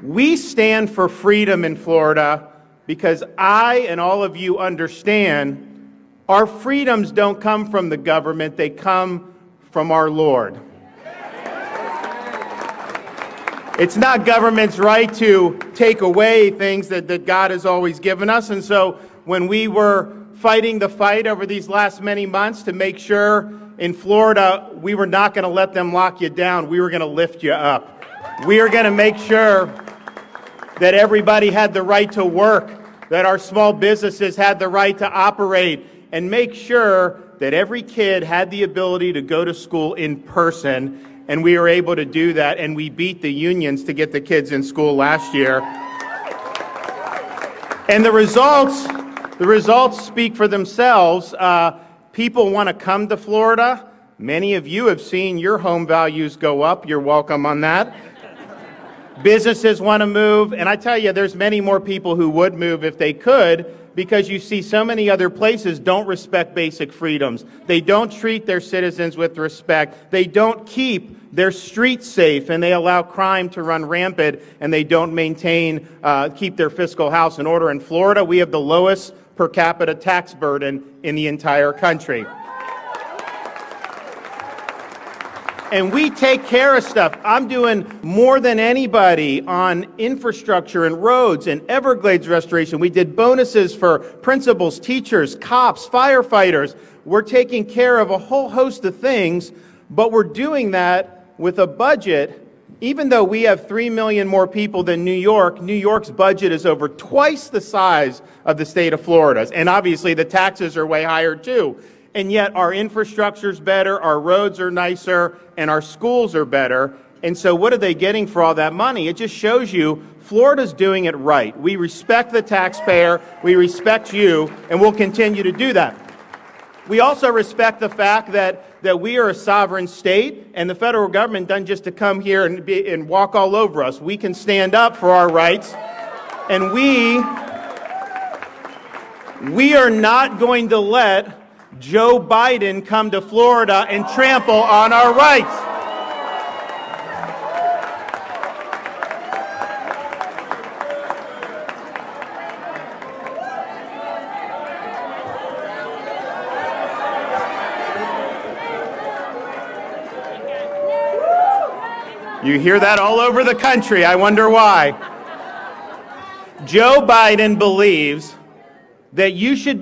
We stand for freedom in Florida because I and all of you understand our freedoms don't come from the government, they come from our Lord. It's not government's right to take away things that God has always given us. And so when we were fighting the fight over these last many months to make sure in Florida we were not going to let them lock you down, we were going to lift you up. We are going to make sure that everybody had the right to work, that our small businesses had the right to operate, and make sure that every kid had the ability to go to school in person. And we were able to do that, and we beat the unions to get the kids in school last year. And the results speak for themselves. People want to come to Florida. Many of you have seen your home values go up. You're welcome on that. Businesses want to move, and I tell you, there's many more people who would move if they could, because you see so many other places don't respect basic freedoms. They don't treat their citizens with respect. They don't keep their streets safe, and they allow crime to run rampant, and they don't keep their fiscal house in order. In Florida, we have the lowest per capita tax burden in the entire country. And we take care of stuff. I'm doing more than anybody on infrastructure and roads and Everglades restoration. We did bonuses for principals, teachers, cops, firefighters. We're taking care of a whole host of things, but we're doing that with a budget. Even though we have 3 million more people than New York, New York's budget is over twice the size of the state of Florida's. And obviously the taxes are way higher too. And yet our infrastructure's better, our roads are nicer, and our schools are better. And so what are they getting for all that money? It just shows you Florida's doing it right. We respect the taxpayer, we respect you, and we'll continue to do that. We also respect the fact that we are a sovereign state, and the federal government doesn't just to come here and walk all over us. We can stand up for our rights, and we are not going to let Joe Biden come to Florida and trample on our rights. You hear that all over the country. I wonder why. Joe Biden believes that you should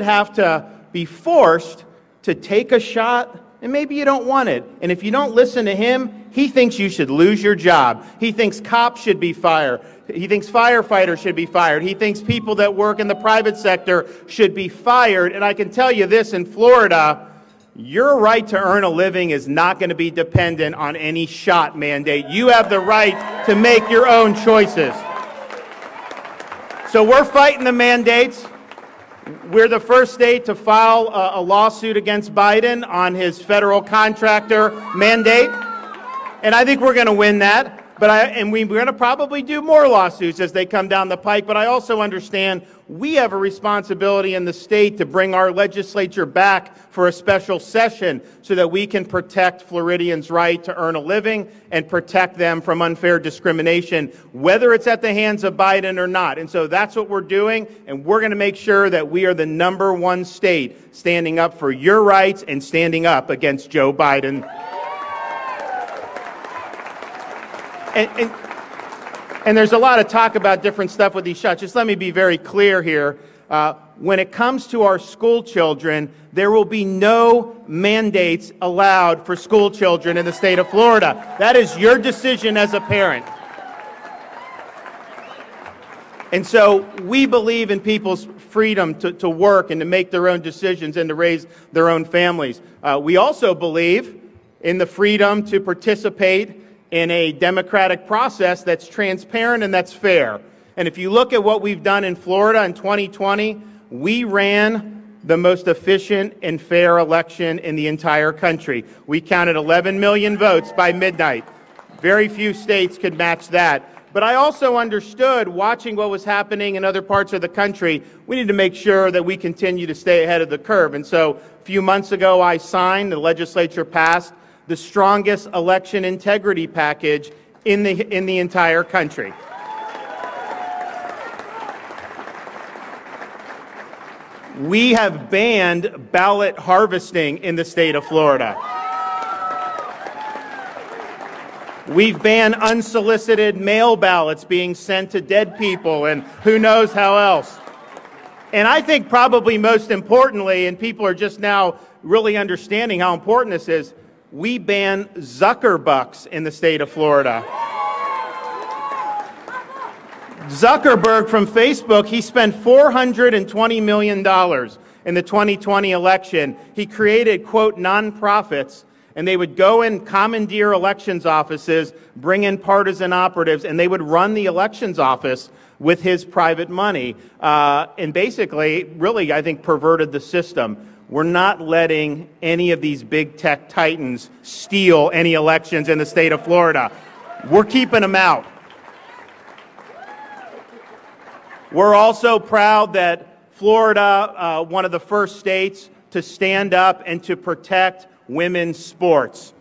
have to be forced to take a shot, and maybe you don't want it. And if you don't listen to him, he thinks you should lose your job. He thinks cops should be fired. He thinks firefighters should be fired. He thinks people that work in the private sector should be fired. And I can tell you this, in Florida, your right to earn a living is not going to be dependent on any shot mandate. You have the right to make your own choices. So we're fighting the mandates. We're the first state to file a lawsuit against Biden on his federal contractor mandate. And I think we're going to win that. And we're going to probably do more lawsuits as they come down the pike. But I also understand we have a responsibility in the state to bring our legislature back for a special session so that we can protect Floridians' right to earn a living and protect them from unfair discrimination, whether it's at the hands of Biden or not. And so that's what we're doing, and we're going to make sure that we are the #1 state standing up for your rights and standing up against Joe Biden. And there's a lot of talk about different stuff with these shots. Just let me be very clear here. When it comes to our school children, there will be no mandates allowed for school children in the state of Florida. That is your decision as a parent. And so we believe in people's freedom to work and to make their own decisions and to raise their own families. We also believe in the freedom to participate in a democratic process that's transparent and that's fair. And if you look at what we've done in Florida in 2020, we ran the most efficient and fair election in the entire country. We counted 11 million votes by midnight. Very few states could match that. But I also understood, watching what was happening in other parts of the country, we need to make sure that we continue to stay ahead of the curve. And so a few months ago, the legislature passed the strongest election integrity package in the entire country. We have banned ballot harvesting in the state of Florida. We've banned unsolicited mail ballots being sent to dead people and who knows how else. And I think probably most importantly, and people are just now really understanding how important this is, we ban Zuckerbucks in the state of Florida. Zuckerberg from Facebook, he spent $420 million in the 2020 election. He created, quote, nonprofits, and they would go and commandeer elections offices, bring in partisan operatives, and they would run the elections office with his private money. And basically, really, I think, perverted the system. We're not letting any of these big tech titans steal any elections in the state of Florida. We're keeping them out. We're also proud that Florida, one of the first states to stand up and to protect women's sports.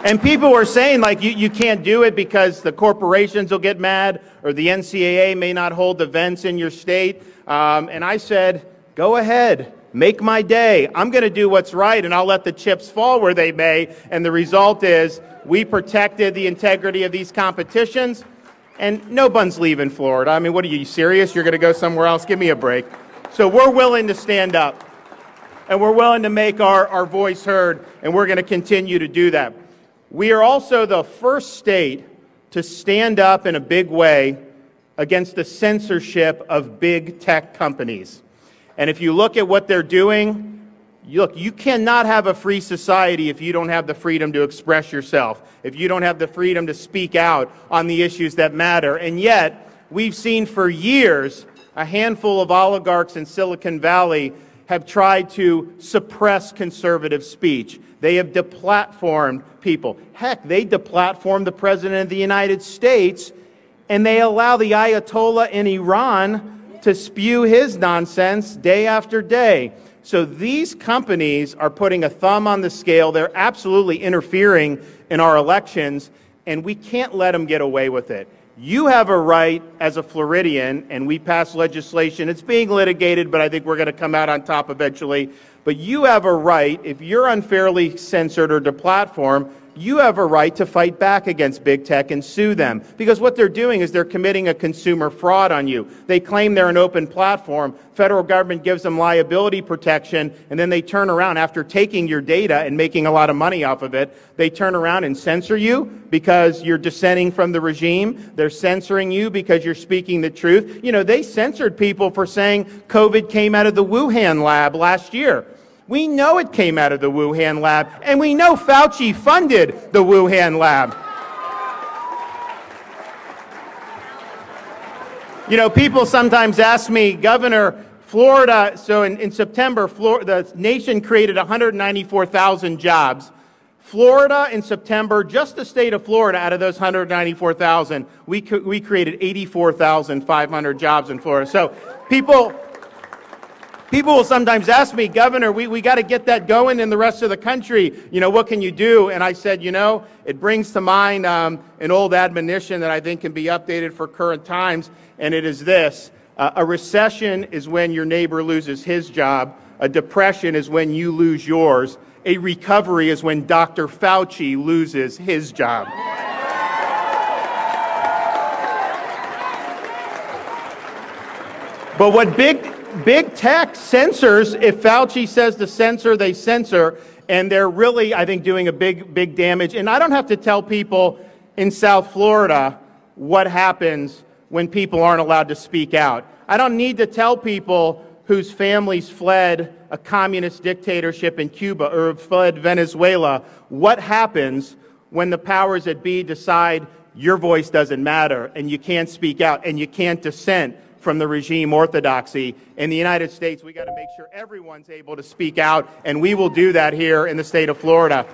And people were saying, like, you can't do it because the corporations will get mad or the NCAA may not hold events in your state. And I said, go ahead, make my day. I'm going to do what's right, and I'll let the chips fall where they may. And the result is we protected the integrity of these competitions, and no one's leaving Florida. I mean, what are you serious? You're going to go somewhere else? Give me a break. So we're willing to stand up, and we're willing to make our voice heard, and we're going to continue to do that. We are also the first state to stand up in a big way against the censorship of big tech companies. And if you look at what they're doing, you cannot have a free society if you don't have the freedom to express yourself, if you don't have the freedom to speak out on the issues that matter. And yet, we've seen for years a handful of oligarchs in Silicon Valley have tried to suppress conservative speech. They have deplatformed people. Heck, they deplatformed the President of the United States, and they allow the Ayatollah in Iran to spew his nonsense day after day. So these companies are putting a thumb on the scale. They're absolutely interfering in our elections, and we can't let them get away with it. You have a right as a Floridian, and we pass legislation. It's being litigated, but I think we're going to come out on top eventually. But you have a right, if you're unfairly censored or deplatformed, you have a right to fight back against big tech and sue them. Because what they're doing is they're committing a consumer fraud on you. They claim they're an open platform. Federal government gives them liability protection, and then they turn around after taking your data and making a lot of money off of it. They turn around and censor you because you're dissenting from the regime. They're censoring you because you're speaking the truth. You know, they censored people for saying COVID came out of the Wuhan lab last year. We know it came out of the Wuhan lab, and we know Fauci funded the Wuhan lab. You know, people sometimes ask me, Governor, Florida, so in September, the nation created 194,000 jobs. Florida in September, just the state of Florida, out of those 194,000, we created 84,500 jobs in Florida. So people will sometimes ask me, Governor, we got to get that going in the rest of the country. You know, what can you do? And I said, you know, it brings to mind an old admonition that I think can be updated for current times, and it is this. A recession is when your neighbor loses his job. A depression is when you lose yours. A recovery is when Dr. Fauci loses his job. But what big tech censors, if Fauci says to censor, they censor, and they're really, I think, doing a big damage. And I don't have to tell people in South Florida what happens when people aren't allowed to speak out. I don't need to tell people whose families fled a communist dictatorship in Cuba or fled Venezuela what happens when the powers that be decide your voice doesn't matter and you can't speak out and you can't dissent from the regime orthodoxy. In the United States, we got to make sure everyone's able to speak out, and we will do that here in the state of Florida.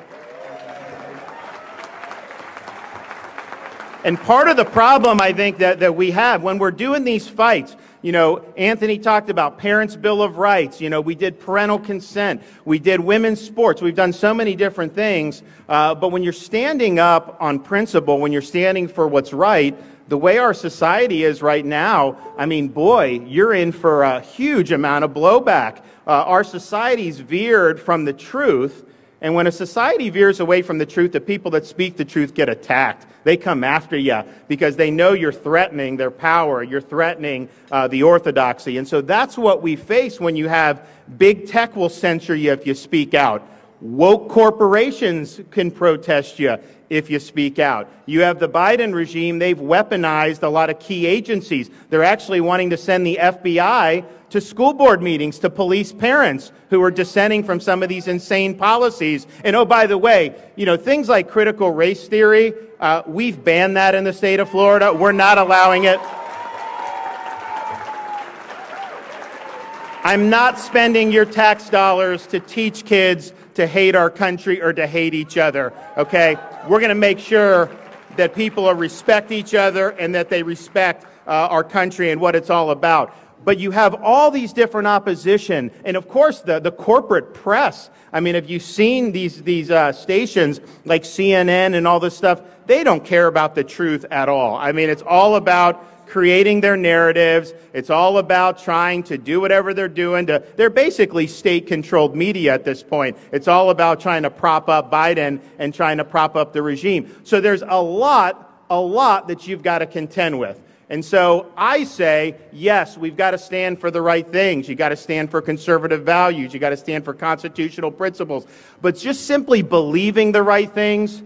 And part of the problem, I think, that we have when we're doing these fights, Anthony talked about Parents' Bill of Rights. We did parental consent. We did women's sports. We've done so many different things. But when you're standing up on principle, when you're standing for what's right, the way our society is right now, boy, you're in for a huge amount of blowback. Our society's veered from the truth. And when a society veers away from the truth, the people that speak the truth get attacked. They come after you because they know you're threatening their power. You're threatening the orthodoxy. And so that's what we face when you have big tech will censor you if you speak out. Woke corporations can protest you if you speak out. You have the Biden regime. They've weaponized a lot of key agencies. They're actually wanting to send the FBI to school board meetings to police parents who are dissenting from some of these insane policies. And oh, by the way, things like critical race theory, we've banned that in the state of Florida. We're not allowing it. I'm not spending your tax dollars to teach kids to hate our country or to hate each other, okay? We're going to make sure that people respect each other and that they respect our country and what it's all about. But you have all these different opposition, and of course the corporate press. Have you seen these stations like CNN and all this stuff? They don't care about the truth at all. It's all about creating their narratives. It's all about trying to do whatever they're doing. They're basically state-controlled media at this point. It's all about trying to prop up Biden and trying to prop up the regime. So there's a lot that you've got to contend with. And so I say, yes, we've got to stand for the right things. You've got to stand for conservative values. You've got to stand for constitutional principles. But just simply believing the right things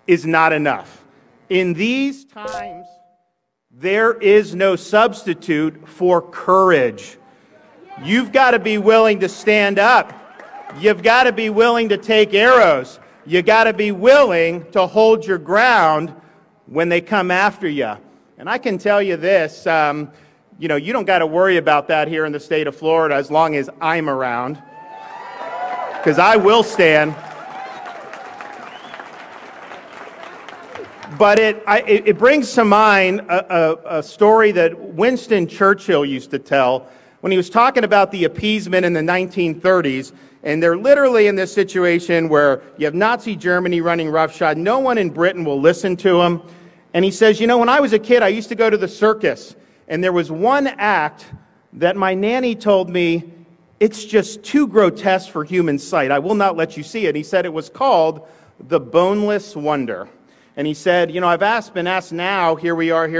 is not enough. In these times, there is no substitute for courage. You've got to be willing to stand up. You've got to be willing to take arrows. You've got to be willing to hold your ground when they come after you. And I can tell you this, you don't got to worry about that here in the state of Florida as long as I'm around, because I will stand. But it brings to mind a story that Winston Churchill used to tell when he was talking about the appeasement in the 1930s. And they're literally in this situation where you have Nazi Germany running roughshod. No one in Britain will listen to him. And he says, when I was a kid, I used to go to the circus. And there was one act that my nanny told me, it's just too grotesque for human sight. I will not let you see it. He said it was called the Boneless Wonder. And he said, I've been asked now, here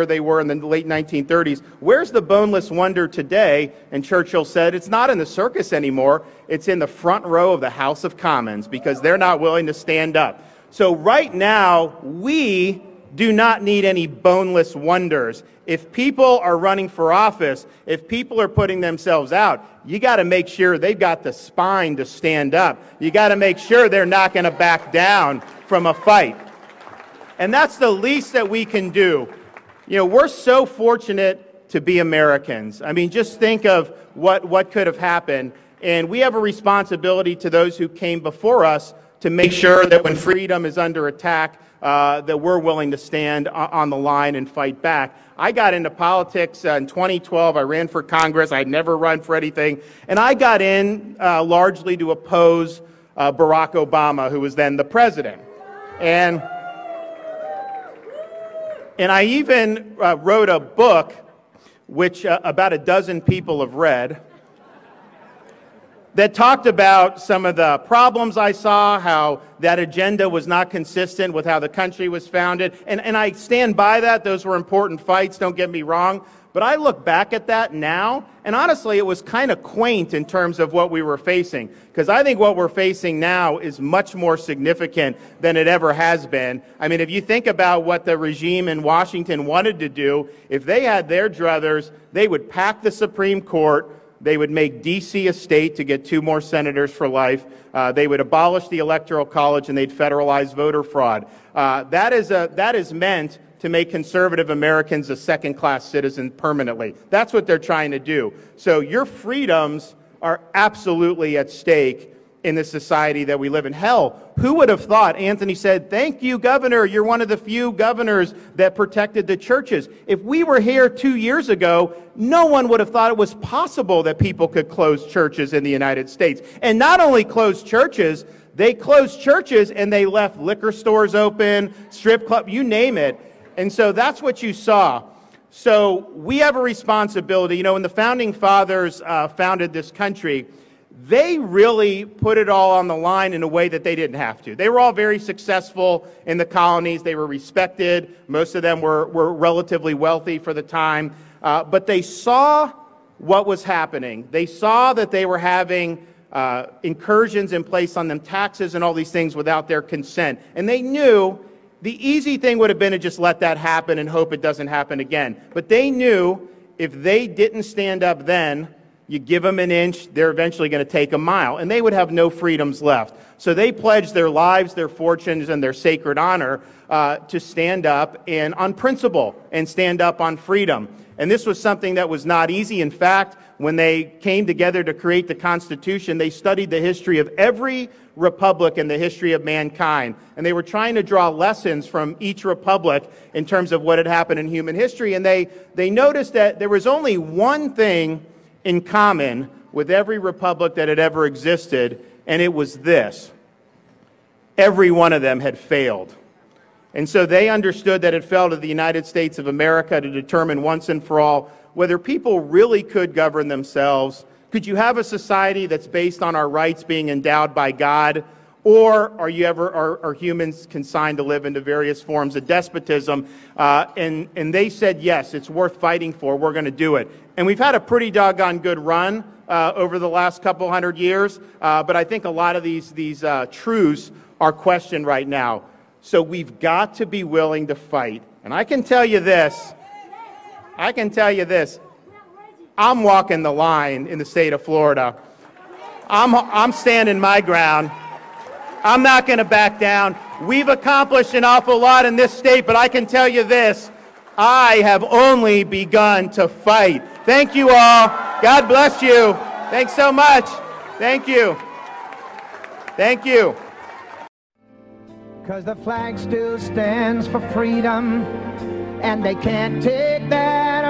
they were in the late 1930s, where's the Boneless Wonder today? And Churchill said, it's not in the circus anymore. It's in the front row of the House of Commons because they're not willing to stand up. So right now, we do not need any boneless wonders. If people are running for office, if people are putting themselves out, you got to make sure they've got the spine to stand up. You got to make sure they're not going to back down from a fight. And that's the least that we can do. We're so fortunate to be Americans. Just think of what could have happened. And we have a responsibility to those who came before us to make sure that when freedom is under attack, that we're willing to stand on the line and fight back. I got into politics in 2012. I ran for Congress. I'd never run for anything. And I got in largely to oppose Barack Obama, who was then the president. And I even wrote a book, which about a dozen people have read, that talked about some of the problems I saw, how that agenda was not consistent with how the country was founded. And I stand by that. Those were important fights, don't get me wrong. But I look back at that now, and honestly, it was kind of quaint in terms of what we were facing. Because I think what we're facing now is much more significant than it ever has been. If you think about what the regime in Washington wanted to do, if they had their druthers, they would pack the Supreme Court. They would make D.C. a state to get 2 more senators for life. They would abolish the Electoral College, and they'd federalize voter fraud. That is meant to make conservative Americans a second-class citizen permanently. That's what they're trying to do. So your freedoms are absolutely at stake, in the society that we live in. Hell, who would have thought? Anthony said, thank you, Governor. You're one of the few governors that protected the churches. If we were here 2 years ago, no one would have thought it was possible that people could close churches in the United States. And not only close churches, they closed churches and they left liquor stores open, strip club, you name it. And so that's what you saw. So we have a responsibility. You know, when the founding fathers founded this country, they really put it all on the line in a way that they didn't have to. They were all very successful in the colonies. They were respected. Most of them were relatively wealthy for the time. But they saw what was happening. They saw that they were having incursions in place on them, taxes and all these things without their consent. And they knew the easy thing would have been to just let that happen and hope it doesn't happen again. But they knew if they didn't stand up then, you give them an inch, they're eventually going to take a mile, and they would have no freedoms left. So they pledged their lives, their fortunes, and their sacred honor to stand up and on principle and stand up on freedom. And this was something that was not easy. In fact, when they came together to create the Constitution, they studied the history of every republic in the history of mankind. And they were trying to draw lessons from each republic in terms of what had happened in human history. And they noticed that there was only one thing in common with every republic that had ever existed, and it was this: every one of them had failed. And so they understood that it fell to the United States of America to determine once and for all whether people really could govern themselves. Could you have a society that's based on our rights being endowed by God? Or are humans consigned to live into various forms of despotism? And they said, yes, it's worth fighting for. We're going to do it. And we've had a pretty doggone good run over the last couple hundred years. But I think a lot of these truths are questioned right now. So we've got to be willing to fight. And I can tell you this. I'm walking the line in the state of Florida. I'm standing my ground. I'm not going to back down. We've accomplished an awful lot in this state, but I can tell you this: I have only begun to fight. Thank you all. God bless you. Thanks so much. Thank you. Thank you. 'Cause the flag still stands for freedom, and they can't take that